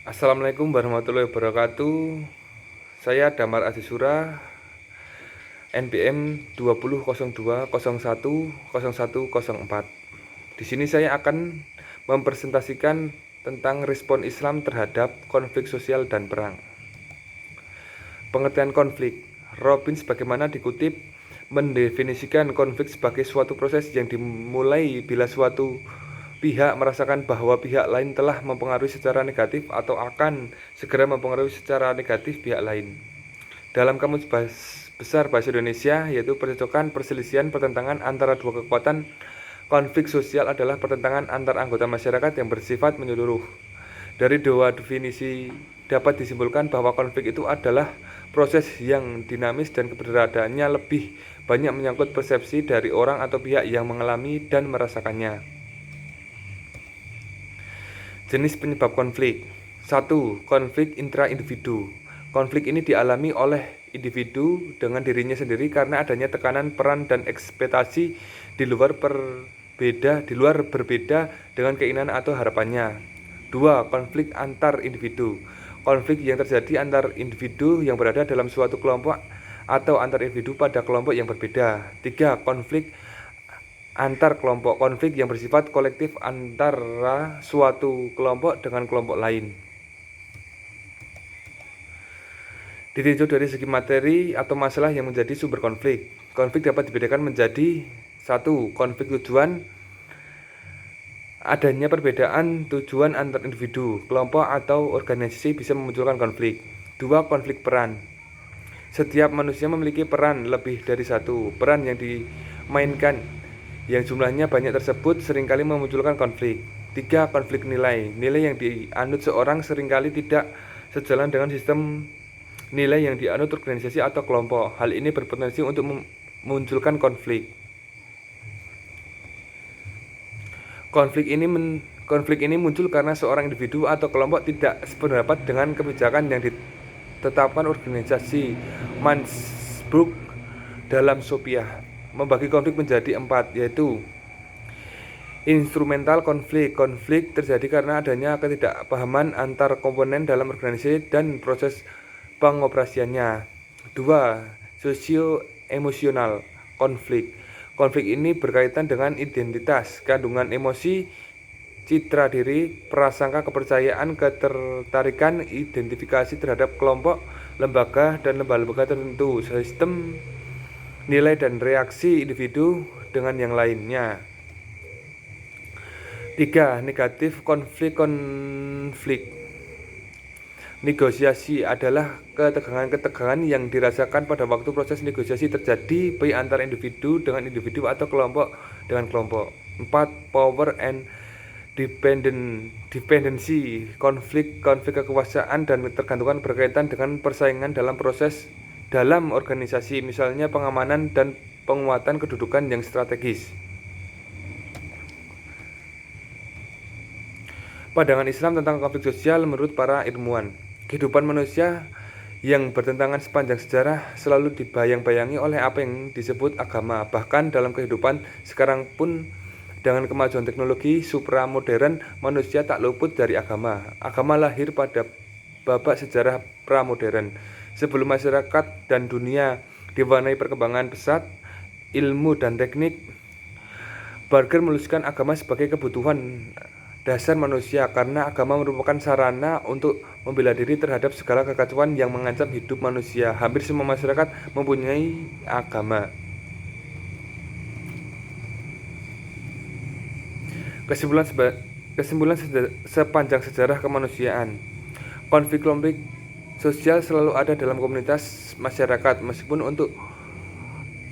Assalamualaikum warahmatullahi wabarakatuh. Saya Damar Azizura, NPM 2002010104. Di sini saya akan mempresentasikan tentang respon Islam terhadap konflik sosial dan perang. Pengertian konflik. Robbins bagaimana dikutip mendefinisikan konflik sebagai suatu proses yang dimulai bila suatu pihak merasakan bahwa pihak lain telah mempengaruhi secara negatif atau akan segera mempengaruhi secara negatif pihak lain. Dalam Kamus Besar Bahasa Indonesia, yaitu percocokan, perselisihan, pertentangan antara dua kekuatan. Konflik sosial adalah pertentangan antar anggota masyarakat yang bersifat menyeluruh. Dari dua definisi dapat disimpulkan bahwa konflik itu adalah proses yang dinamis dan keberadaannya lebih banyak menyangkut persepsi dari orang atau pihak yang mengalami dan merasakannya. Jenis penyebab konflik. 1. Konflik intra-individu. Konflik ini dialami oleh individu dengan dirinya sendiri karena adanya tekanan, peran, dan ekspektasi di luar berbeda dengan keinginan atau harapannya. 2. Konflik antar individu. Konflik yang terjadi antar individu yang berada dalam suatu kelompok atau antar individu pada kelompok yang berbeda. 3. Konflik antar kelompok. Konflik yang bersifat kolektif antara suatu kelompok dengan kelompok lain. Ditinjau dari segi materi atau masalah yang menjadi sumber konflik. Konflik dapat dibedakan menjadi 1. Konflik tujuan. Adanya perbedaan tujuan antar individu, kelompok, atau organisasi bisa memunculkan konflik. 2. Konflik peran. Setiap manusia memiliki peran lebih dari satu. Peran yang dimainkan yang jumlahnya banyak tersebut seringkali memunculkan konflik. 3. Konflik nilai. Nilai yang dianut seorang seringkali tidak sejalan dengan sistem nilai yang dianut organisasi atau kelompok. Hal ini berpotensi untuk memunculkan konflik. Konflik ini muncul karena seorang individu atau kelompok tidak sependapat dengan kebijakan yang ditetapkan organisasi. Mansbrook dalam Sophia membagi konflik menjadi 4, yaitu instrumental konflik. Konflik terjadi karena adanya ketidakpahaman antar komponen dalam organisasi dan proses pengoperasiannya. 2. Sosio-emosional konflik. Konflik ini berkaitan dengan identitas, kandungan emosi, citra diri, prasangka, kepercayaan, ketertarikan, identifikasi terhadap kelompok, lembaga, dan lembaga tertentu, sistem nilai dan reaksi individu dengan yang lainnya. 3. Negatif konflik. Negosiasi adalah ketegangan yang dirasakan pada waktu proses negosiasi terjadi, baik antara individu dengan individu atau kelompok dengan kelompok. 4. Power and dependency. Konflik kekuasaan dan ketergantungan berkaitan dengan persaingan dalam organisasi, misalnya pengamanan dan penguatan kedudukan yang strategis. Pandangan Islam tentang konflik sosial menurut para ilmuwan. Kehidupan manusia yang bertentangan sepanjang sejarah selalu dibayang-bayangi oleh apa yang disebut agama. Bahkan dalam kehidupan sekarang pun dengan kemajuan teknologi supramodern, manusia tak luput dari agama. Agama lahir pada babak sejarah pramodern. Sebelum masyarakat dan dunia diwarnai perkembangan pesat, ilmu dan teknik, Barger meluluskan agama sebagai kebutuhan dasar manusia karena agama merupakan sarana untuk membela diri terhadap segala kekacauan yang mengancam hidup manusia. Hampir semua masyarakat mempunyai agama. Kesimpulan sepanjang sejarah kemanusiaan. Konflik sosial selalu ada dalam komunitas masyarakat, meskipun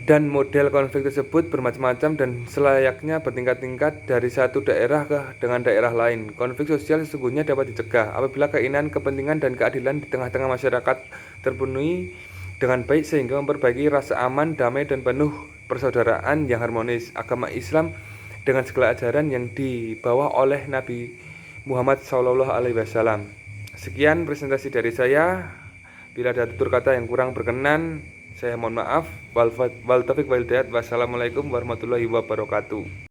dan model konflik tersebut bermacam-macam dan selayaknya bertingkat-tingkat dari satu daerah dengan daerah lain. Konflik sosial sesungguhnya dapat dicegah apabila keinginan, kepentingan, dan keadilan di tengah-tengah masyarakat terpenuhi dengan baik sehingga memperbaiki rasa aman, damai, dan penuh persaudaraan yang harmonis. Agama Islam dengan segala ajaran yang dibawa oleh Nabi Muhammad SAW. Sekian presentasi dari saya. Bila ada tutur kata yang kurang berkenan, saya mohon maaf. Wal taufiq wal hidayah. Wassalamualaikum warahmatullahi wabarakatuh.